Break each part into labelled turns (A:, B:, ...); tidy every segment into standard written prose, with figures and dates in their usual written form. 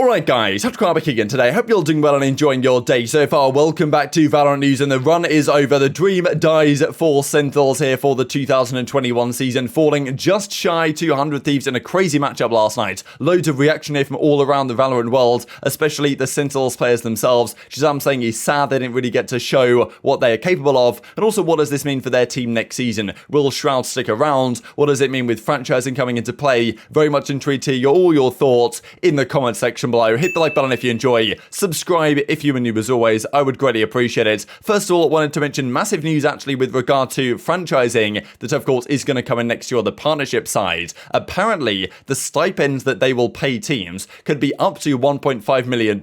A: Alright guys, TacticalRab again today. Hope you're all doing well and enjoying your day so far. Welcome back to Valorant News, and the run is over. The dream dies for Sentinels here for the 2021 season, falling just shy to 100 Thieves in a crazy matchup last night. Loads of reaction here from all around the Valorant world, especially the Sentinels players themselves. ShahZaM saying he's sad they didn't really get to show what they are capable of, and also what does this mean for their team next season? Will Shroud stick around? What does it mean with franchising coming into play? Very much intrigued to hear all your thoughts in the comment section below. Hit the like button if you enjoy, subscribe if you are new as always, I would greatly appreciate it. First of all, I wanted to mention massive news actually with regard to franchising that of course is going to come in next year on the partnership side. Apparently, the stipends that they will pay teams could be up to $1.5 million.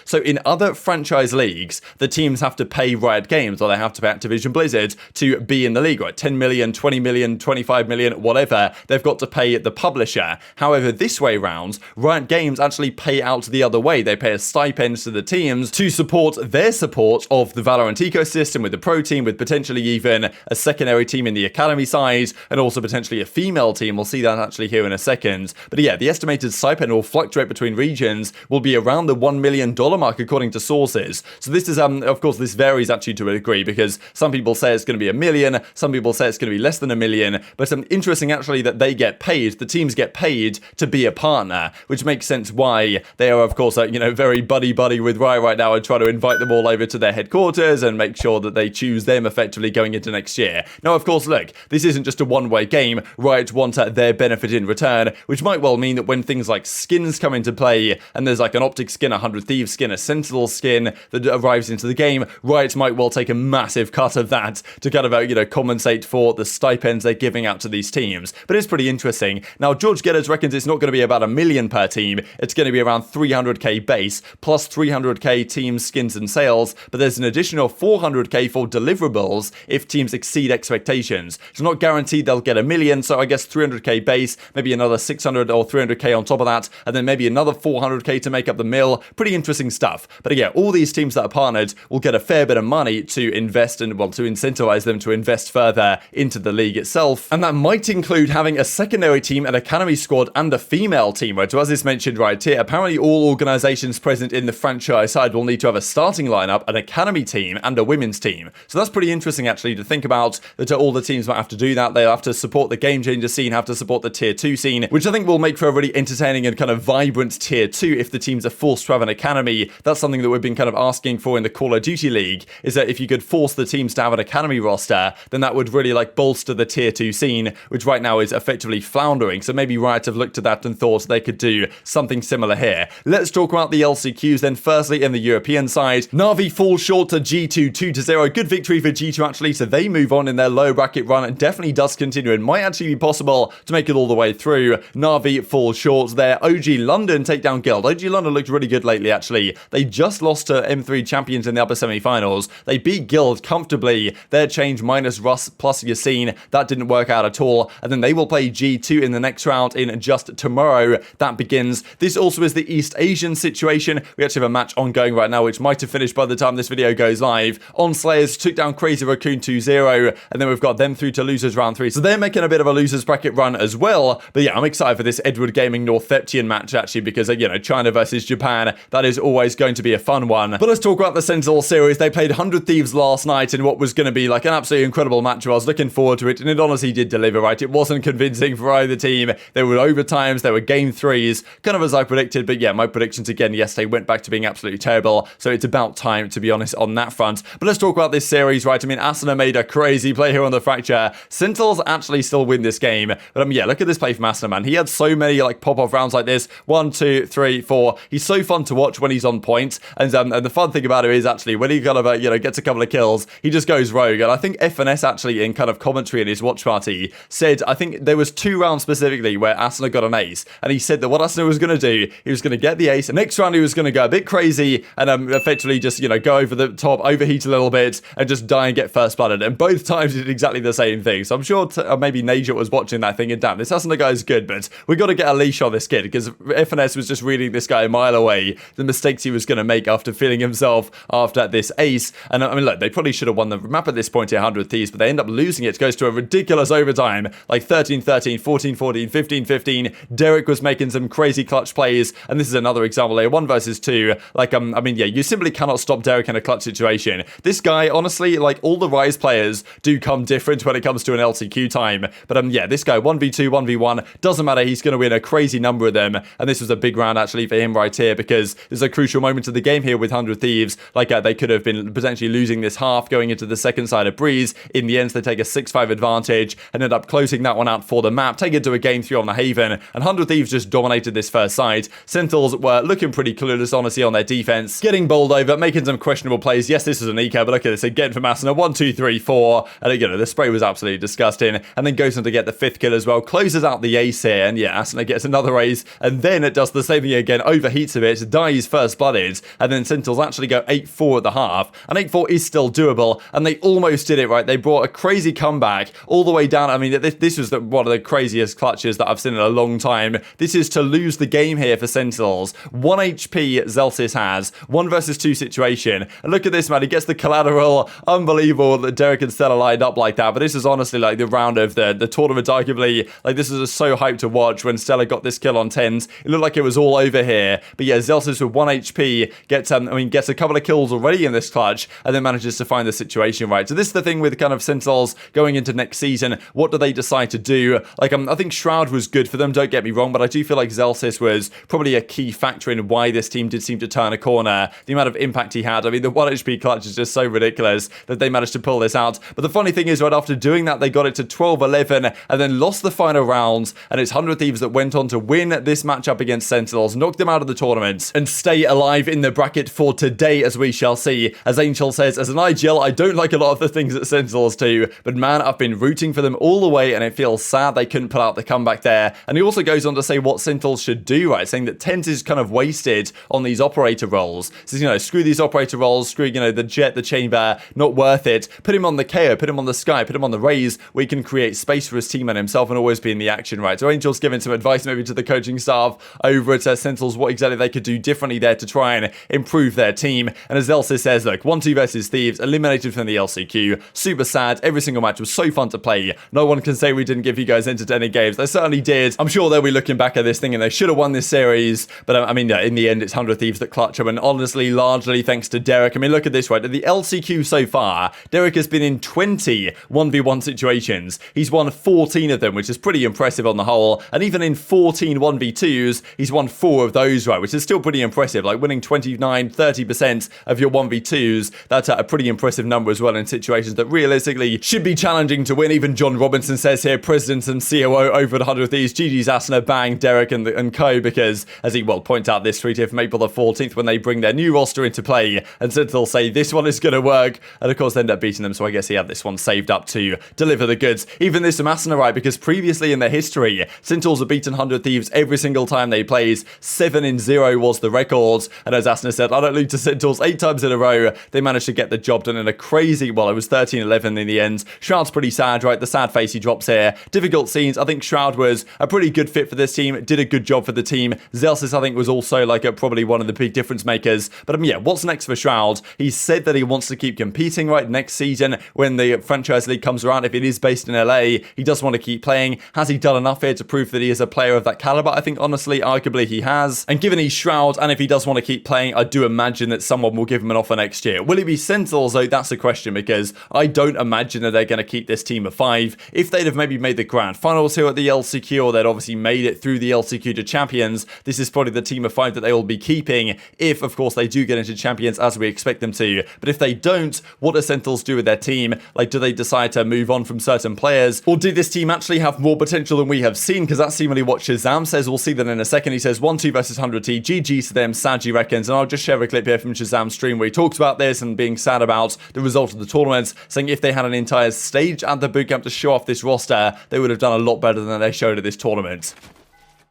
A: So in other franchise leagues, the teams have to pay Riot Games, or they have to pay Activision Blizzard to be in the league, right? 10 million, 20 million, 25 million, whatever, they've got to pay the publisher. However, this way round, Riot Games actually pay out the other way. They pay a stipend to the teams to support their support of the Valorant ecosystem with the pro team, with potentially even a secondary team in the academy side, and also potentially a female team. We'll see that actually here in a second. But yeah, the estimated stipend will fluctuate between regions, will be around the $1 million mark according to sources. So this is, of course, this varies actually to a degree, because some people say it's going to be $1 million, some people say it's going to be less than $1 million, but interesting actually that they get paid, the teams get paid to be a partner, which makes sense why they are, of course, very buddy-buddy with Riot right now and try to invite them all over to their headquarters and make sure that they choose them effectively going into next year. Now, of course, look, this isn't just a one-way game. Riot want their benefit in return, which might well mean that when things like skins come into play, and there's like an OpTic skin, a 100 Thieves skin, a Sentinel skin that arrives into the game, Riot might well take a massive cut of that to kind of, compensate for the stipends they're giving out to these teams. But it's pretty interesting. Now, George Getters reckons it's not going to be about $1 million per team. It's going to be around 300k base, plus 300k team skins and sales, but there's an additional 400k for deliverables if teams exceed expectations. It's not guaranteed they'll get $1 million, so I guess 300k base, maybe another 600 or 300k on top of that, and then maybe another 400k to make up the mill. Pretty interesting stuff. But again, all these teams that are partnered will get a fair bit of money to invest and, well, to incentivize them to invest further into the league itself. And that might include having a secondary team, an academy squad, and a female team, right? So as is mentioned right here, apparently all organizations present in the franchise side will need to have a starting lineup, an academy team, and a women's team. So that's pretty interesting actually to think about, that all the teams might have to do that. They'll have to support the game changer scene, have to support the tier 2 scene, which I think will make for a really entertaining and kind of vibrant tier 2 if the teams are forced to have an academy. That's something that we've been kind of asking for in the Call of Duty League, is that if you could force the teams to have an academy roster, then that would really bolster the tier 2 scene, which right now is effectively floundering. So maybe Riot have looked at that and thought they could do something similar here. Let's talk about the LCQs then. Firstly, in the European side, Na'Vi falls short to G2 2-0. Good victory for G2 actually, so they move on in their low bracket run. It definitely does continue and might actually be possible to make it all the way through. Na'Vi falls short there. OG London take down Guild. OG London looked really good lately actually. They just lost to M3 champions in the upper semi-finals. They beat Guild comfortably. Their change minus Russ plus Yassine, that didn't work out at all. And then they will play G2 in the next round in just tomorrow. That begins. This also is the East Asian situation. We actually have a match ongoing right now, which might have finished by the time this video goes live. On Slayers took down Crazy Raccoon 2-0, and then we've got them through to losers round 3. So they're making a bit of a losers bracket run as well. But yeah, I'm excited for this Edward Gaming Northeptian match actually, because China versus Japan, that is always going to be a fun one. But let's talk about the Sentinel series. They played 100 Thieves last night in what was going to be like an absolutely incredible match. I was looking forward to it, and it honestly did deliver, right? It wasn't convincing for either team. There were overtimes, there were game 3s, kind of as I predicted. But yeah, my predictions again yesterday went back to being absolutely terrible. So it's about time, to be honest, on that front. But let's talk about this series, right? I mean, Asuna made a crazy play here on the Fracture. Sentinels actually still win this game. But yeah, look at this play from Asuna, man. He had so many pop-off rounds like this. 1, 2, 3, 4. He's so fun to watch when he's on point. And the fun thing about it is actually when he kind of, gets a couple of kills, he just goes rogue. And I think FNS actually in kind of commentary in his watch party said, I think there was 2 rounds specifically where Asuna got an ace. And he said that what Asuna was going to do, he was going to get the ace. Next round, he was going to go a bit crazy and effectively just, go over the top, overheat a little bit, and just die and get first blooded. And both times he did exactly the same thing. So I'm sure maybe Najor was watching that thing and damn, this Asuna guy is good, but we got to get a leash on this kid, because FNS was just reading this guy a mile away, the mistakes he was going to make after feeling himself after this ace. And I mean, look, they probably should have won the map at this point at 100 Thieves, but they end up losing it. It goes to a ridiculous overtime, like 13-13, 14-14, 15-15. Derek was making some crazy clutch plays, and this is another example here, 1 versus 2. Like, I mean, yeah, you simply cannot stop Dephh in a clutch situation. This guy, honestly, like, all the Rise players do come different when it comes to an LCQ time. But, yeah, this guy, 1v2, 1v1, doesn't matter. He's going to win a crazy number of them. And this was a big round, actually, for him right here, because there's a crucial moment of the game here with 100 Thieves. Like, they could have been potentially losing this half going into the second side of Breeze. In the end, they take a 6-5 advantage and end up closing that one out for the map. Take it to a game 3 on the Haven. And 100 Thieves just dominated this first side. Sentinels were looking pretty clueless, honestly, on their defense. Getting bowled over, making some questionable plays. Yes, this is an eco, but look at this again from Asuna. 1, 2, 3, 4. And again, the spray was absolutely disgusting. And then goes on to get the 5th kill as well. Closes out the ace here. And yeah, Asuna gets another ace. And then it does the same thing again. Overheats a bit. Dies first blooded. And then Sentinels actually go 8-4 at the half. And 8-4 is still doable. And they almost did it, right? They brought a crazy comeback all the way down. I mean, this was one of the craziest clutches that I've seen in a long time. This is to lose the game here for Sentinels. 1 HP Zelsis has. 1 versus 2 situation. And look at this, man. He gets the collateral. Unbelievable that Derek and Stella lined up like that. But this is honestly like the round of the tournament, arguably. Like, this is just so hyped to watch when Stella got this kill on TenZ. It looked like it was all over here. But yeah, Zelsis with 1 HP gets a couple of kills already in this clutch and then manages to find the situation right. So this is the thing with kind of Sentinels going into next season. What do they decide to do? Like, I think Shroud was good for them, don't get me wrong, but I do feel like Zelsis was probably a key factor in why this team did seem to turn a corner. The amount of impact he had. I mean, the 1 HP clutch is just so ridiculous that they managed to pull this out. But the funny thing is, right after doing that, they got it to 12-11 and then lost the final rounds. And it's 100 Thieves that went on to win this matchup against Sentinels, knocked them out of the tournament, and stay alive in the bracket for today, as we shall see. As Angel says, as an IGL, I don't like a lot of the things that Sentinels do, but man, I've been rooting for them all the way, and it feels sad they couldn't pull out the comeback there. And he also goes on to say what Sentinels should do, right? Saying that TenZ is kind of wasted on these operator roles. So, you know, screw these operator roles, screw, you know, the jet, the chamber, not worth it. Put him on the KO, put him on the Sky, put him on the Raze, where he can create space for his team and himself and always be in the action, right? So Angel's giving some advice maybe to the coaching staff over at Sentinels, what exactly they could do differently there to try and improve their team. And as Elsa says, look, 1-2 versus Thieves, eliminated from the LCQ. Super sad. Every single match was so fun to play. No one can say we didn't give you guys entertaining games. They certainly did. I'm sure they'll be looking back at this thing and they should have won this series. But I mean, in the end, it's 100 Thieves that clutch them. And honestly, largely thanks to Derek. I mean, look at this, right? At the LCQ so far, Derek has been in 20 1v1 situations. He's won 14 of them, which is pretty impressive on the whole. And even in 14 1v2s, he's won 4 of those, right? Which is still pretty impressive. Like winning 29-30% of your 1v2s. That's a pretty impressive number as well in situations that realistically should be challenging to win. Even John Robinson says here, President and COO over at 100 Thieves, GG's Asuna, bang, Derek and co, because as he points out this tweet here from April the 14th when they bring their new roster into play and Sentinels say this one is going to work, and of course they end up beating them, so I guess he had this one saved up to deliver the goods. Even this from Asuna, right, because previously in their history, Sentinels have beaten 100 Thieves every single time they played. 7-0 was the record, and as Asuna said, I don't lose to Sentinels 8 times in a row. They managed to get the job done in a crazy, well, it was 13-11 in the end. Shroud's pretty sad, right? The sad face he drops here. Difficult scenes. I think Shroud was a pretty good fit for this team, did a good job for the team. Zelsis, I think, was also like probably one of the big difference makers. But yeah, what's next for Shroud? He said that he wants to keep competing, right, next season when the franchise league comes around. If it is based in LA, he does want to keep playing. Has he done enough here to prove that he is a player of that caliber? I think honestly, arguably he has. And given he's Shroud, and if he does want to keep playing, I do imagine that someone will give him an offer next year. Will it be Sentinels though? That's the question, because I don't imagine that they're going to keep this team of 5. If they'd have maybe made the grand finals here at the LCQ, or they'd obviously made it through the LCQ to champions, this is probably the team of 5 that they will be keeping if, of course, they do get into champions as we expect them to. But if they don't, what do Sentinels do with their team? Like, do they decide to move on from certain players? Or did this team actually have more potential than we have seen? Because that's seemingly what ShahZaM says. We'll see that in a second. He says 1-2 versus 100T. GG to them, Saji reckons. And I'll just share a clip here from ShahZam's stream where he talks about this and being sad about the result of the tournament, saying if they had an entire stage at the bootcamp to show off this roster, they would have done a lot better than they showed at this tournament.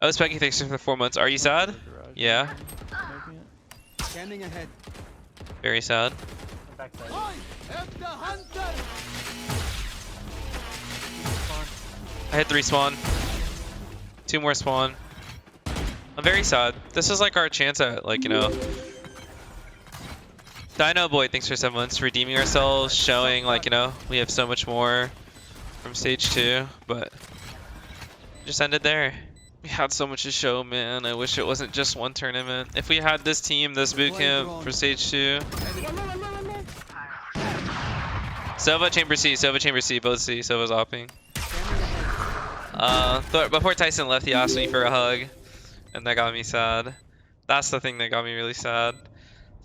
B: Oh, Specky, thanks for the 4 months. Are you sad? Yeah.
C: Standing ahead.
B: Very sad. I hit 3 spawn. 2 more spawn. I'm very sad. This is like our chance at, like, you know, Dino Boy, thanks for 7 months. Redeeming ourselves, showing, like, you know, we have so much more from stage 2, but just ended there. We had so much to show, man. I wish it wasn't just one tournament. If we had this team, this bootcamp for stage 2. Sova, Chamber C, both C. Sova's opping. Before Tyson left, he asked me for a hug, and that got me sad. That's the thing that got me really sad.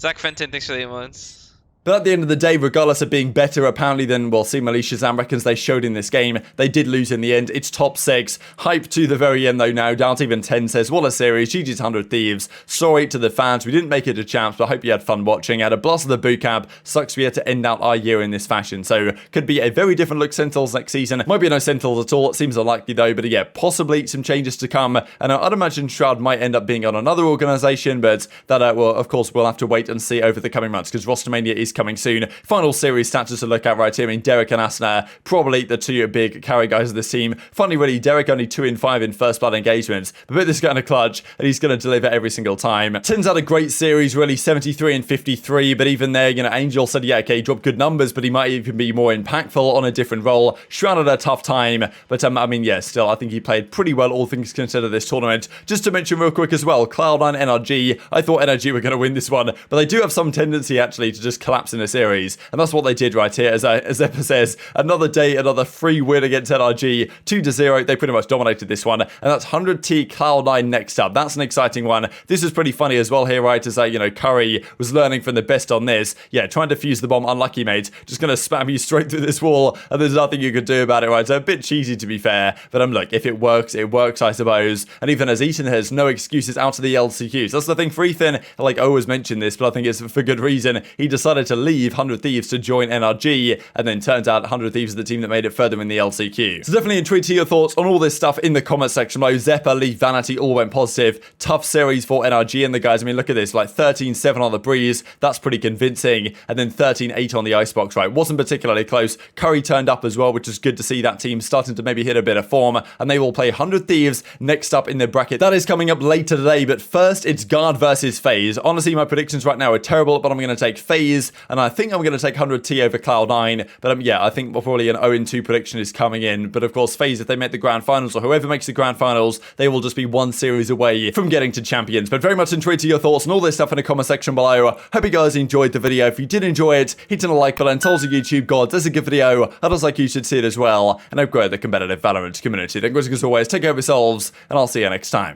B: Zach Fenton, thanks for the 8 months.
A: But at the end of the day, regardless of being better apparently than, well, seemingly ShahZaM reckons they showed in this game, they did lose in the end. It's top 6. Hype to the very end though now. Down to even 10 says, what a series. GG's 100 Thieves. Sorry to the fans. We didn't make it to champs, but I hope you had fun watching. Had a blast of the boot camp. Sucks we had to end out our year in this fashion. So could be a very different look Sentinels next season. Might be no Sentinels at all. It seems unlikely though. But yeah, possibly some changes to come. And I'd imagine Shroud might end up being on another organization. But that, well, of course, we'll have to wait and see over the coming months because rostermania is coming soon. Final series stats to look at right here. I mean, Dephh and Asuna, probably the 2 big carry guys of this team. Funny really, Dephh only 2 in 5 in first blood engagements. But put this guy in a clutch, and he's going to deliver every single time. TenZ had a great series, really, 73 and 53. But even there, you know, Angel said, yeah, okay, he dropped good numbers, but he might even be more impactful on a different role. Shroud had a tough time. But, I mean, yeah, still, I think he played pretty well, all things considered, this tournament. Just to mention real quick as well, Cloud9, NRG. I thought NRG were going to win this one. But they do have some tendency, actually, to just collapse in a series. And that's what they did right here. As Zyppan says, another day, another free win against NRG. 2-0. They pretty much dominated this one. And that's 100T Cloud9 next up. That's an exciting one. This is pretty funny as well here, right? As you know, Curry was learning from the best on this. Yeah, trying to fuse the bomb. Unlucky, mate. Just going to spam you straight through this wall. And there's nothing you could do about it, right? So a bit cheesy to be fair. But look, if it works, I suppose. And even as Ethan has no excuses out of the LCQs. That's the thing for Ethan. Like, I always mention this, but I think it's for good reason. He decided to leave 100 Thieves to join NRG, and then turns out 100 Thieves is the team that made it further in the LCQ. So definitely intrigued to your thoughts on all this stuff in the comment section below. Zeppa, Leaf, Vanity all went positive. Tough series for NRG and the guys. I mean, look at this, like 13-7 on the breeze. That's pretty convincing. And then 13-8 on the icebox, right? Wasn't particularly close. Curry turned up as well, which is good to see that team starting to maybe hit a bit of form. And they will play 100 Thieves next up in the bracket. That is coming up later today. But first, it's Guard versus FaZe. Honestly, my predictions right now are terrible, but I'm going to take FaZe. And I think I'm going to take 100T over Cloud9. But yeah, I think probably an 0-2 prediction is coming in. But of course, FaZe, if they make the grand finals, or whoever makes the grand finals, they will just be one series away from getting to champions. But very much intrigued to your thoughts and all this stuff in the comment section below. Hope you guys enjoyed the video. If you did enjoy it, hit on a like button. Tell us YouTube gods, there's a good video. Others like you should see it as well. And I've grown the competitive Valorant community. Thank you as always. Take care of yourselves, and I'll see you next time.